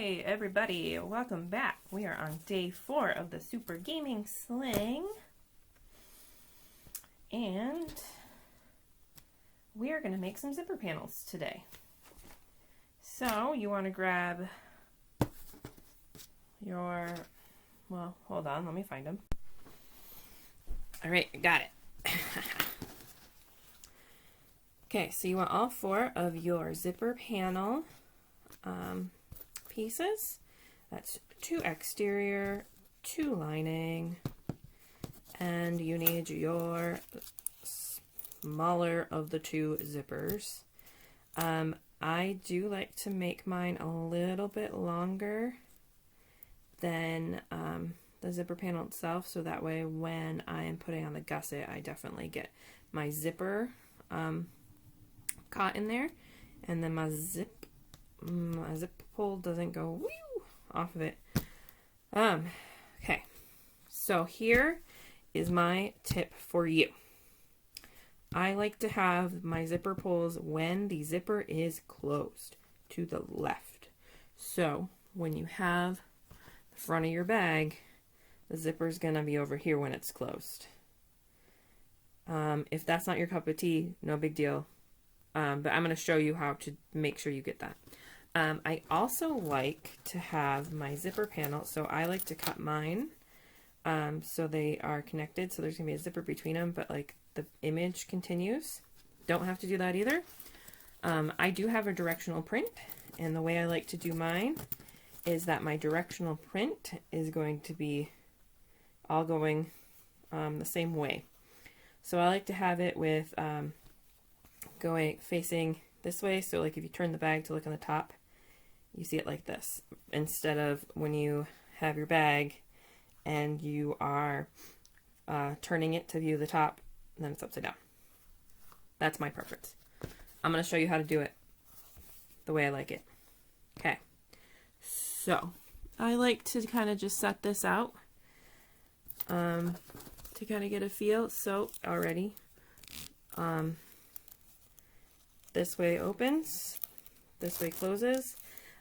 Hey everybody, welcome back. We are on day 4 of the Super Gaming Sling. And we are going to make some zipper panels today. So you want to grab your, well, hold on, let me find them. Alright, got it. Okay, so you want all 4 of your zipper panel pieces. That's 2 exterior, 2 lining, and you need your smaller of the 2 zippers. I do like to make mine a little bit longer than the zipper panel itself, so that way when I am putting on the gusset, I definitely get my zipper caught in there, and then my zip pull doesn't go whew, off of it. Okay, so here is my tip for you. I like to have my zipper pulls when the zipper is closed to the left. So when you have the front of your bag, the zipper is going to be over here when it's closed. If that's not your cup of tea, no big deal. But I'm going to show you how to make sure you get that. I also like to have my zipper panel, so I like to cut mine so they are connected, so there's going to be a zipper between them, but like the image continues. Don't have to do that either. I do have a directional print, and the way I like to do mine is that my directional print is going to be all going the same way. So I like to have it with going facing this way, so like if you turn the bag to look on the top, you see it like this, instead of when you have your bag and you are turning it to view the top, and then it's upside down. That's my preference. I'm going to show you how to do it the way I like it. Okay, so I like to kind of just set this out to kind of get a feel. So already this way opens, this way closes.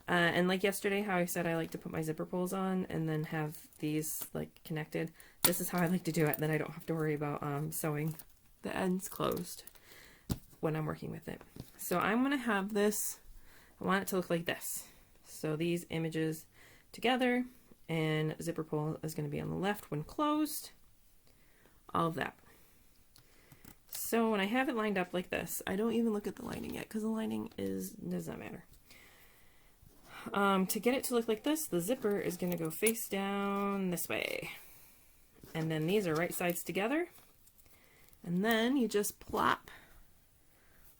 And like yesterday, how I said I like to put my zipper pulls on and then have these like connected. This is how I like to do it. Then I don't have to worry about sewing the ends closed when I'm working with it. So I'm going to have this, I want it to look like this. So these images together, and zipper pull is going to be on the left when closed. All of that. So when I have it lined up like this, I don't even look at the lining yet because the lining does not matter. To get it to look like this, the zipper is going to go face down this way. And then these are right sides together. And then you just plop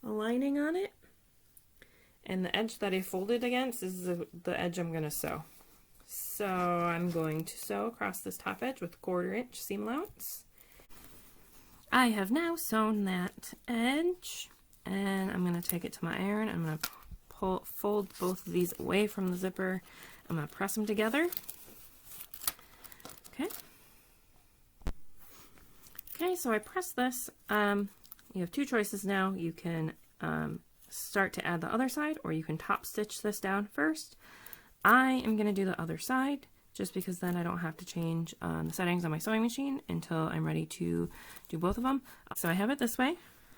a lining on it. And the edge that I folded against is the edge I'm going to sew. So I'm going to sew across this top edge with 1/4 inch seam allowance. I have now sewn that edge, and I'm going to take it to my iron. I'm going to fold both of these away from the zipper. I'm going to press them together. Okay. Okay, so I press this. You have 2 choices now. You can start to add the other side, or you can top stitch this down first. I am going to do the other side, just because then I don't have to change the settings on my sewing machine until I'm ready to do both of them. So I have it this way,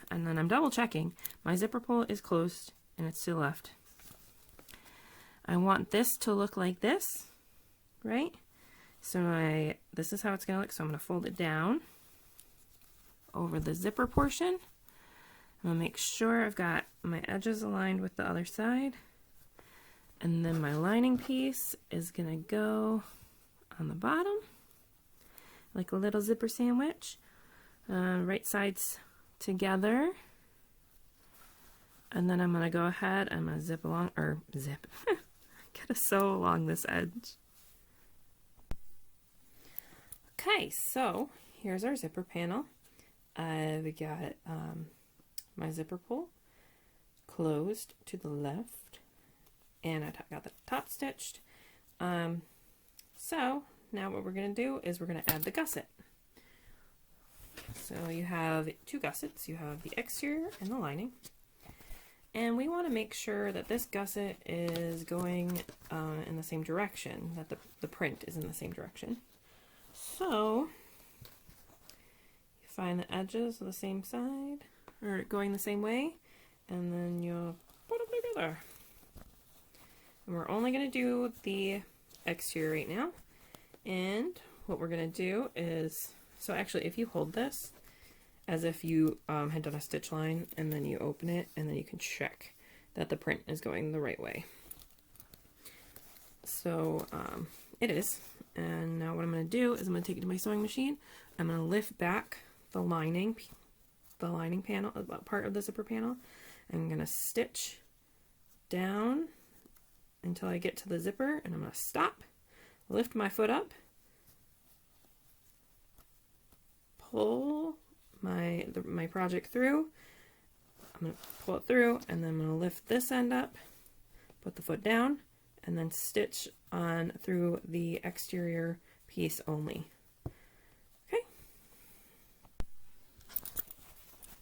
and then I'm double checking. My zipper pull is closed, and it's to the left. I want this to look like this, right? So this is how it's going to look. So I'm going to fold it down over the zipper portion. I'm going to make sure I've got my edges aligned with the other side. And then my lining piece is going to go on the bottom, like a little zipper sandwich. Right sides together. And then I'm going to go ahead and I'm going to zip along, or zip, gotta sew along this edge. Okay, so here's our zipper panel. We got my zipper pull closed to the left, and I got the top stitched. So now what we're going to do is we're going to add the gusset. So you have 2 gussets. You have the exterior and the lining. And we want to make sure that this gusset is going in the same direction, that the print is in the same direction. So you find the edges of the same side, or going the same way, and then you'll put them together. And we're only going to do the exterior right now. And what we're going to do is, so actually if you hold this as if you had done a stitch line, and then you open it, and then you can check that the print is going the right way. So it is. And now what I'm going to do is I'm going to take it to my sewing machine. I'm going to lift back the lining panel, part of the zipper panel. I'm going to stitch down until I get to the zipper, and I'm going to stop, lift my foot up, pull my project through. I'm going to pull it through, and then I'm going to lift this end up, put the foot down, and then stitch on through the exterior piece only. Okay.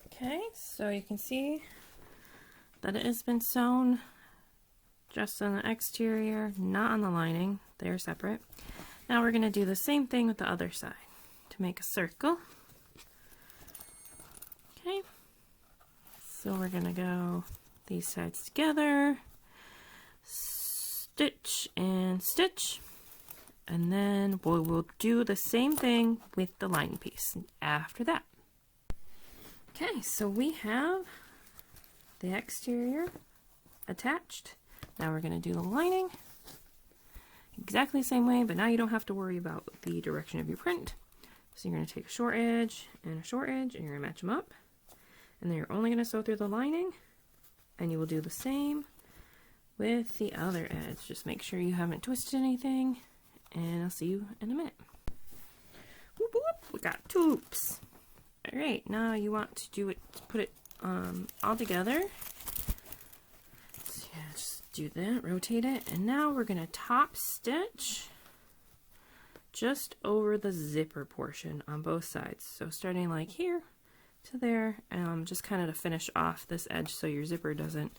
Okay, so you can see that it has been sewn just on the exterior, not on the lining. They're separate. Now we're going to do the same thing with the other side. To make a circle. Okay, so we're going to go these sides together, stitch and stitch, and then we'll do the same thing with the lining piece after that. Okay, so we have the exterior attached. Now we're going to do the lining exactly the same way, but now you don't have to worry about the direction of your print. So you're going to take a short edge, and you're going to match them up. And then you're only going to sew through the lining, and you will do the same with the other edge. Just make sure you haven't twisted anything, and I'll see you in a minute. Whoop, whoop, we got 2 loops. Alright, now you want to do it, put it all together. So yeah, just do that, rotate it, and now we're going to top stitch just over the zipper portion on both sides. So starting like here to there, just kind of to finish off this edge so your zipper doesn't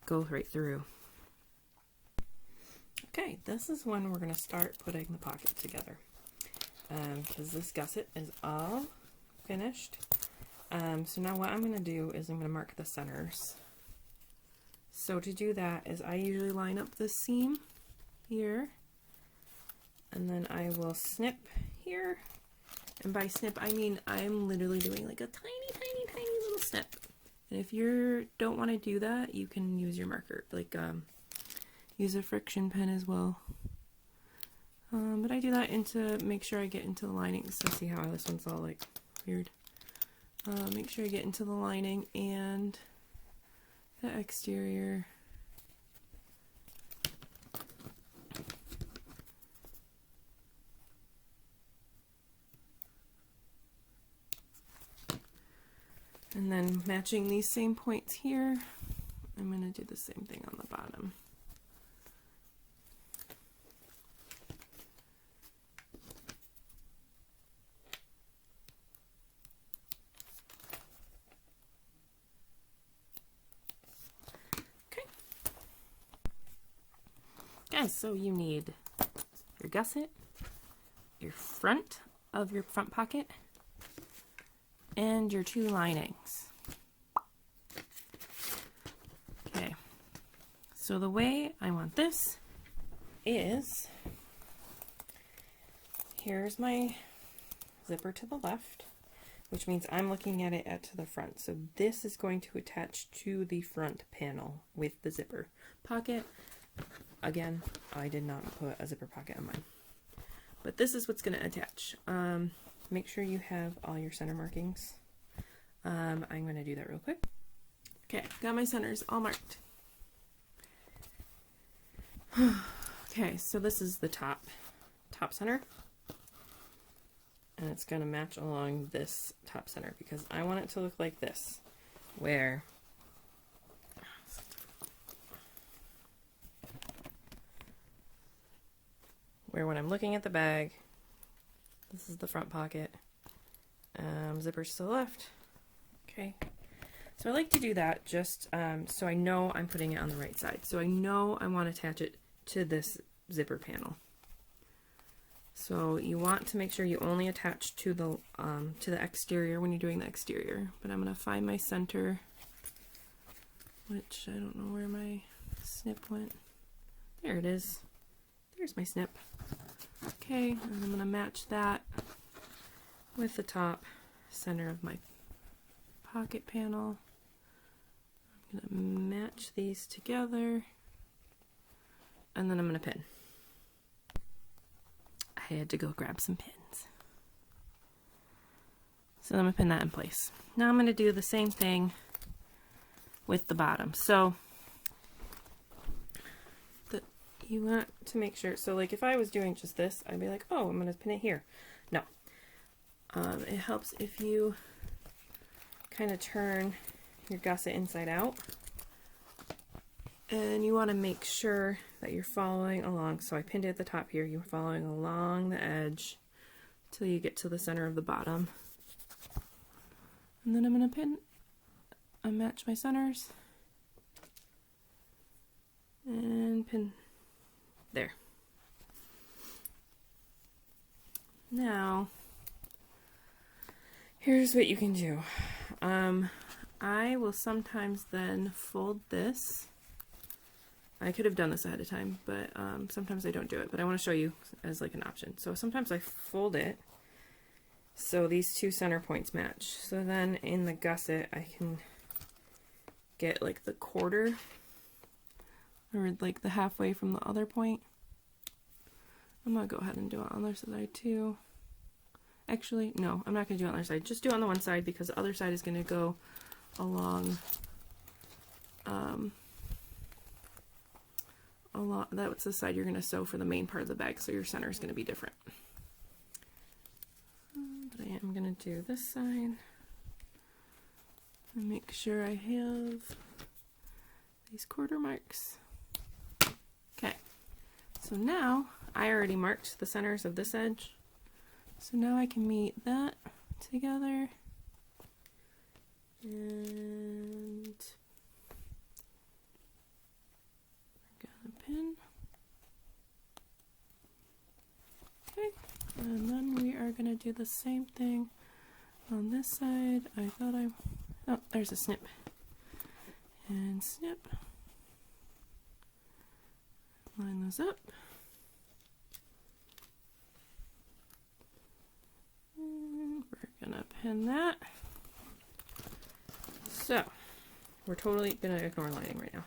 go right through. Okay, this is when we're going to start putting the pocket together, because this gusset is all finished. So now what I'm going to do is I'm going to mark the centers. So to do that is I usually line up this seam here, and then I will snip here. And by snip, I mean I'm literally doing like a tiny, tiny, tiny little snip. And if you don't want to do that, you can use your marker, like use a friction pen as well. But I do that to make sure I get into the lining. So see how this one's all like weird. Make sure I get into the lining and the exterior. And then matching these same points here, I'm going to do the same thing on the bottom. Okay. Guys, so you need your gusset, your front of your front pocket, and your 2 linings. Okay, so the way I want this is, here's my zipper to the left, which means I'm looking at it to the front. So this is going to attach to the front panel with the zipper pocket. Again, I did not put a zipper pocket on mine, but this is what's going to attach. Make sure you have all your center markings. I'm going to do that real quick. Okay, got my centers all marked. Okay, so this is the top center. And it's going to match along this top center because I want it to look like this, where when I'm looking at the bag, this is the front pocket, zippers to the left. Okay, So I like to do that just so I know I'm putting it on the right side. So I know I want to attach it to this zipper panel. So you want to make sure you only attach to the exterior when you're doing the exterior. But I'm going to find my center, which I don't know where my snip went. There it is. There's my snip. Okay, and I'm going to match that with the top center of my pocket panel. I'm going to match these together, and then I'm going to pin. I had to go grab some pins. So I'm going to pin that in place. Now I'm going to do the same thing with the bottom. So you want to make sure, so like if I was doing just this, I'd be like, oh, I'm going to pin it here. No. It helps if you kind of turn your gusset inside out. And you want to make sure that you're following along. So I pinned it at the top here. You're following along the edge till you get to the center of the bottom. And then I'm going to pin and match my centers. And pin there. Now, here's what you can do. I will sometimes then fold this. I could have done this ahead of time, but sometimes I don't do it, but I want to show you as like an option. So sometimes I fold it so these two center points match. So then in the gusset, I can get like the quarter or like the halfway from the other point. I'm going to go ahead and do it on the other side too. Actually, no, I'm not going to do it on the other side. Just do it on the one side because the other side is going to go along that's the side you're going to sew for the main part of the bag, so your center is going to be different. But I am going to do this side and make sure I have these quarter marks. Okay, so now I already marked the centers of this edge, so now I can meet that together and pin. Okay, and then we are going to do the same thing on this side. Oh, there's a snip. And snip. Line those up. And we're going to pin that. So, we're totally going to ignore lining right now.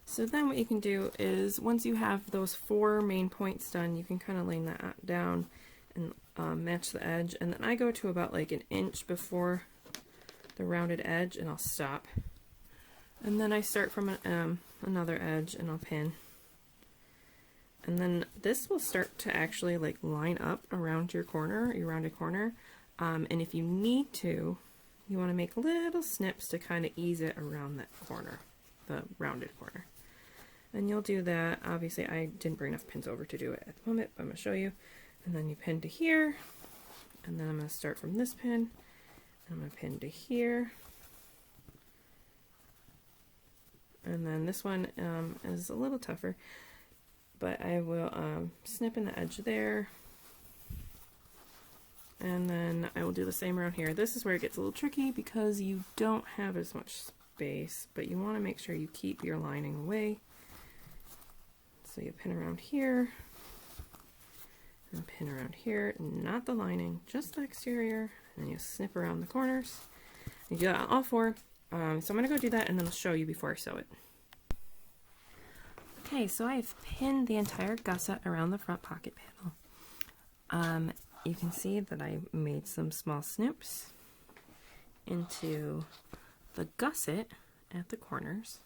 So then what you can do is, once you have those 4 main points done, you can kind of lay that down and match the edge. And then I go to about like 1 inch before the rounded edge and I'll stop. And then I start from another edge and I'll pin. And then this will start to actually like line up around your corner, your rounded corner. And if you need to, you want to make little snips to kind of ease it around that corner, the rounded corner. And you'll do that. Obviously, I didn't bring enough pins over to do it at the moment, but I'm going to show you. And then you pin to here, and then I'm going to start from this pin, and I'm going to pin to here. And then this one is a little tougher, but I will snip in the edge there. And then I will do the same around here. This is where it gets a little tricky because you don't have as much space, but you want to make sure you keep your lining away. So you pin around here, and pin around here, not the lining, just the exterior, and you snip around the corners. You do that on all 4. So I'm going to go do that, and then I'll show you before I sew it. Okay, so I've pinned the entire gusset around the front pocket panel. You can see that I made some small snips into the gusset at the corners.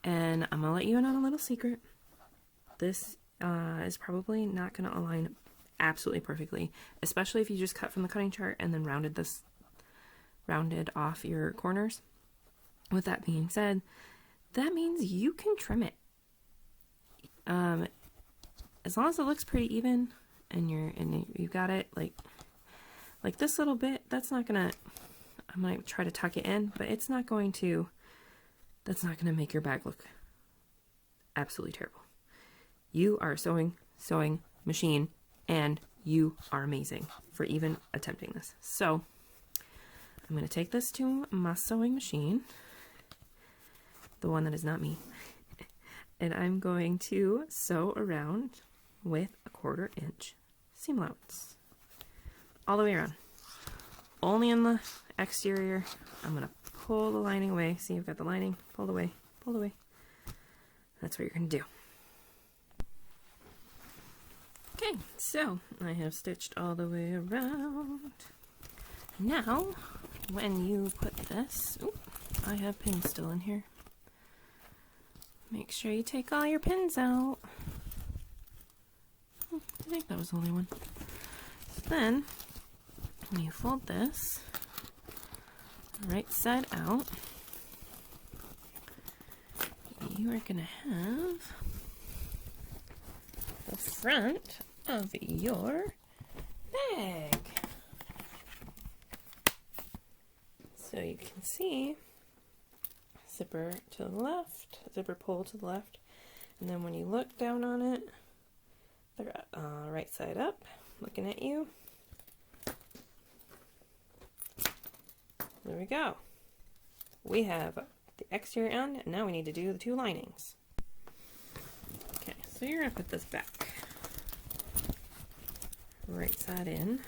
And I'm going to let you in on a little secret. This is probably not going to align absolutely perfectly, especially if you just cut from the cutting chart and then rounded off your corners. With that being said, that means you can trim it. As long as it looks pretty even and you've got it like this little bit, that's not gonna I'm going to try to tuck it in, but it's not going to, that's not going to make your bag look absolutely terrible. You are a sewing machine, and you are amazing for even attempting this. So I'm going to take this to my sewing machine, the one that is not me, and I'm going to sew around with a 1/4 inch seam allowance all the way around. Only in the exterior. I'm going to pull the lining away. See, I've got the lining pulled away, pulled away. That's what you're going to do. Okay, so I have stitched all the way around. Now, when you put this, ooh, I have pins still in here. Make sure you take all your pins out. I think that was the only one. So then, when you fold this right side out, you are going to have the front of your bag. So you can see zipper to the left, zipper pull to the left, and then when you look down on it, they're right side up, looking at you. There we go. We have the exterior on, and now we need to do the 2 linings. Okay, so you're going to put this back. Right side in.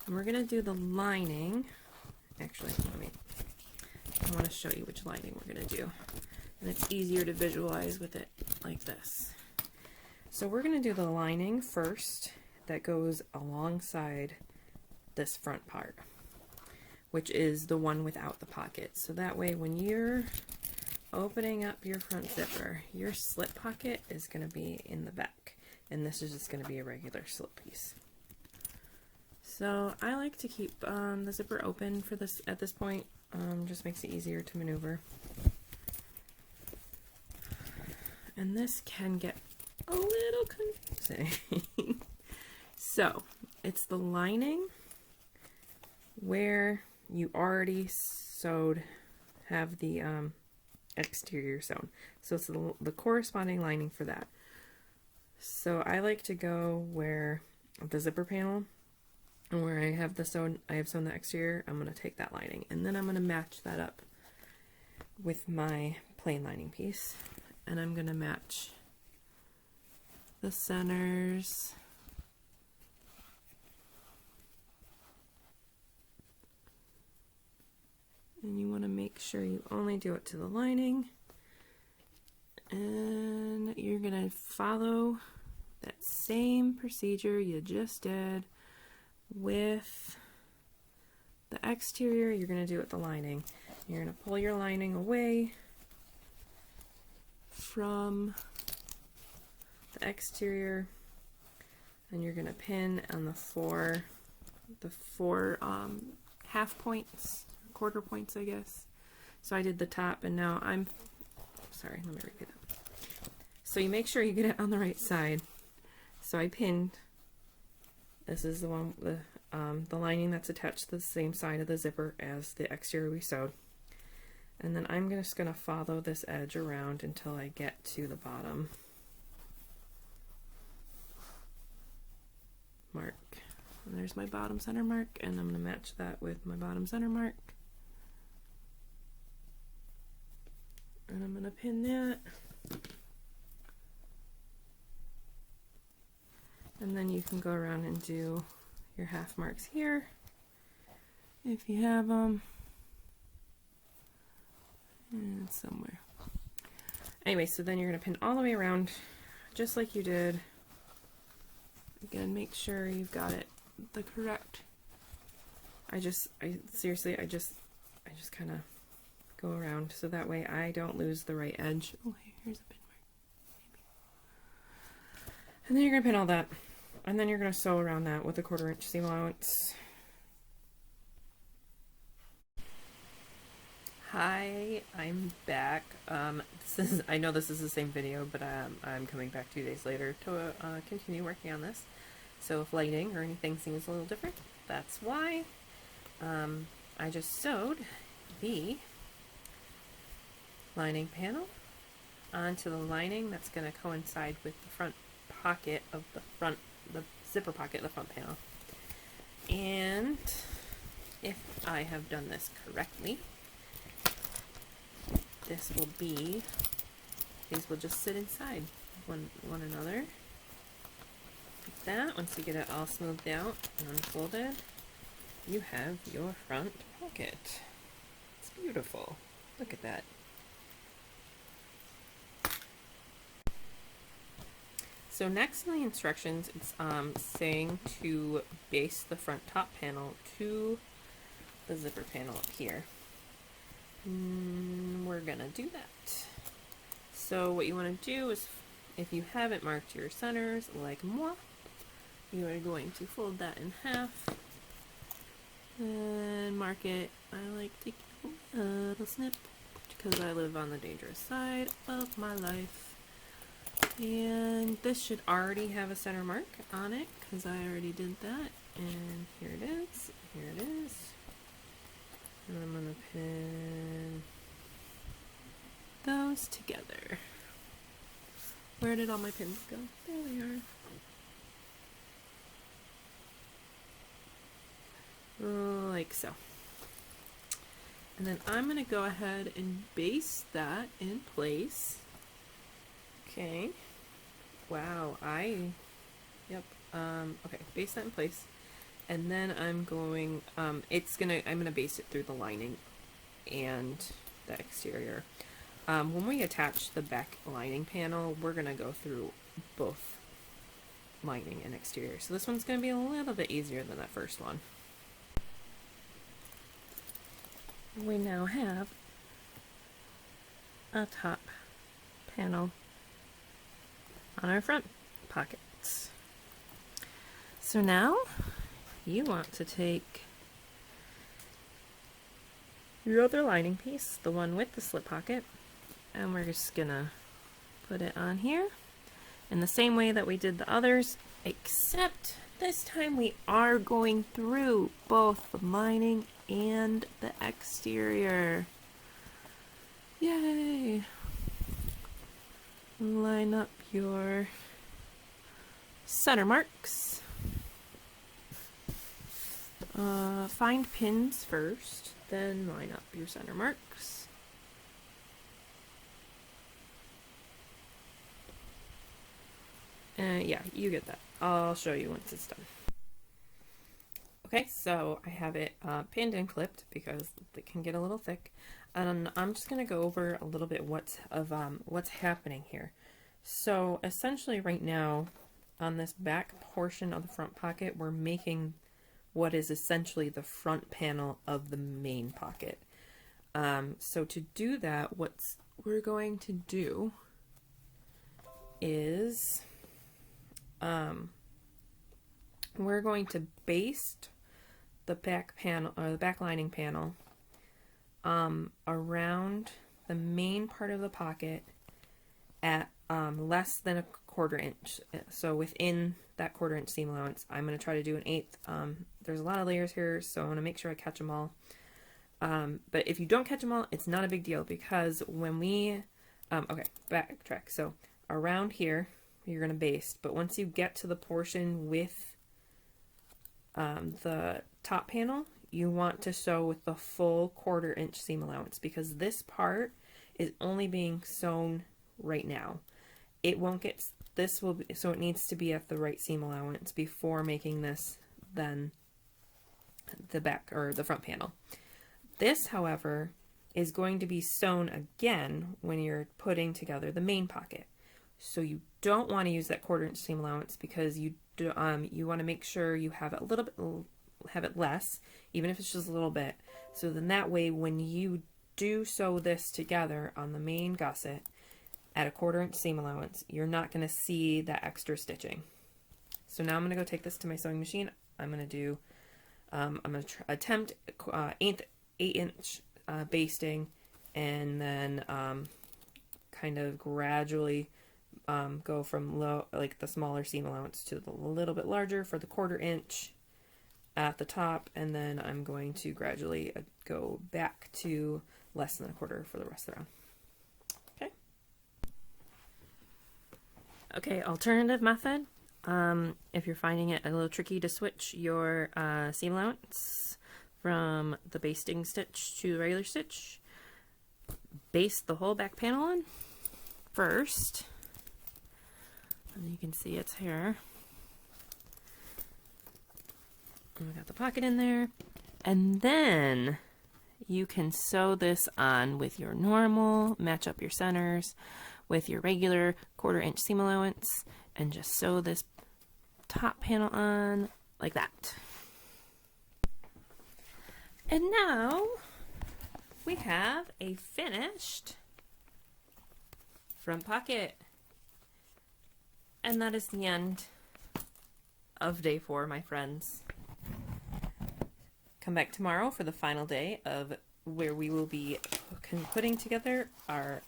And we're going to do the lining. Actually, I want to show you which lining we're going to do. And it's easier to visualize with it like this. So we're going to do the lining first that goes alongside this front part, which is the one without the pocket. So that way when you're opening up your front zipper, your slip pocket is going to be in the back, and this is just going to be a regular slip piece. So I like to keep the zipper open for this at this point, just makes it easier to maneuver. And this can get a little confusing. So it's the lining where you already sewed, have the exterior sewn. So it's the corresponding lining for that. So I like to go where the zipper panel and where I have sewn the exterior, I'm going to take that lining and then I'm going to match that up with my plain lining piece, and I'm going to match the centers. And you want to make sure you only do it to the lining, and you're going to follow that same procedure you just did with the exterior. You're going to do it with the lining. You're going to pull your lining away from the exterior, and you're going to pin on the four half points, 1/4 points, I guess. So I did the top, and now sorry, let me repeat that. So you make sure you get it on the right side. So I pinned, this is the one, the lining that's attached to the same side of the zipper as the exterior we sewed. And then I'm just going to follow this edge around until I get to the bottom mark. And there's my bottom center mark, and I'm going to match that with my bottom center mark. And I'm going to pin that. And then you can go around and do your half marks here if you have them. And somewhere. Anyway, so then you're going to pin all the way around just like you did. Again, make sure you've got it the correct. Seriously, I just kind of go around so that way I don't lose the right edge. Oh, here's a pin mark. Maybe. And then you're going to pin all that. And then you're going to sew around that with a 1/4 inch seam allowance. Hi, I'm back. I know this is the same video, but I'm coming back 2 days later to continue working on this. So if lighting or anything seems a little different, that's why. I just sewed the lining panel onto the lining that's going to coincide with the front pocket of the zipper pocket of the front panel. And if I have done this correctly, these will just sit inside one another. Like that. Once you get it all smoothed out and unfolded, you have your front pocket. It's beautiful. Look at that. So next in the instructions, it's saying to baste the front top panel to the zipper panel up here. We're gonna do that. So what you want to do is, if you haven't marked your centers like moi, you are going to fold that in half and mark it. I like to give a little snip because I live on the dangerous side of my life. And this should already have a center mark on it because I already did that. And here it is. Here it is. And I'm going to pin those together. Where did all my pins go? There they are. Like so. And then I'm going to go ahead and baste that in place. Okay. Wow, yep. Okay, baste that in place. And then I'm going, I'm gonna baste it through the lining and the exterior. When we attach the back lining panel, we're gonna go through both lining and exterior. So this one's gonna be a little bit easier than that first one. We now have a top panel on our front pockets. So now you want to take your other lining piece, the one with the slip pocket, and we're just gonna put it on here in the same way that we did the others, except this time we are going through both the lining and the exterior. Yay! Line up your center marks. Find pins first, then line up your center marks. Yeah, you get that. I'll show you once it's done. Okay, so I have it pinned and clipped because it can get a little thick. And I'm just going to go over a little bit what's happening here. So essentially right now on this back portion of the front pocket, we're making what is essentially the front panel of the main pocket. So to do that, what we're going to do is we're going to baste the back panel or the back lining panel around the main part of the pocket at less than a 1/4 inch. So within that 1/4 inch seam allowance, I'm going to try to do 1/8. There's a lot of layers here, so I want to make sure I catch them all. But if you don't catch them all, it's not a big deal because when we, okay, backtrack. So around here, you're going to baste, but once you get to the portion with the top panel, you want to sew with the full 1/4 inch seam allowance because this part is only being sewn right now. It won't get, this will be, so it needs to be at the right seam allowance before making this then the back or the front panel. This, however, is going to be sewn again when you're putting together the main pocket. So you don't want to use that 1/4 inch seam allowance because you want to make sure you have it a little bit, have it less, even if it's just a little bit. So then that way, when you do sew this together on the main gusset at a 1/4 inch seam allowance, you're not going to see that extra stitching. So now I'm going to go take this to my sewing machine. I'm going to do, I'm going to attempt 8-inch basting, and then kind of gradually go from low, like the smaller seam allowance to the little bit larger for the 1/4 inch, at the top, and then I'm going to gradually go back to less than a quarter for the rest of the round. Okay. Okay, alternative method. If you're finding it a little tricky to switch your seam allowance from the basting stitch to the regular stitch, baste the whole back panel on first. And you can see it's here. And we got the pocket in there. And then you can sew this on with your normal, match up your centers with your regular 1/4 inch seam allowance, and just sew this top panel on like that. And now we have a finished front pocket. And that is the end of day 4, my friends. Come back tomorrow for the final day of where we will be putting together our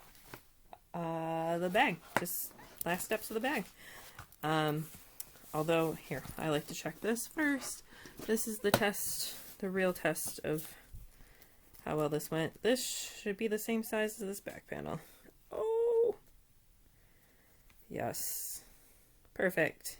the bag, just last steps of the bag. Although here, I like to check this first. This is the test, the real test of how well this went. This should be the same size as this back panel. Oh, yes, perfect.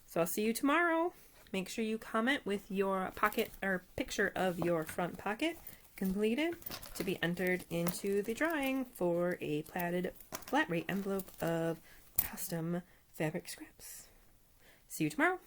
So I'll see you tomorrow. Make sure you comment with your pocket or picture of your front pocket completed to be entered into the drawing for a platted flat rate envelope of custom fabric scraps. See you tomorrow.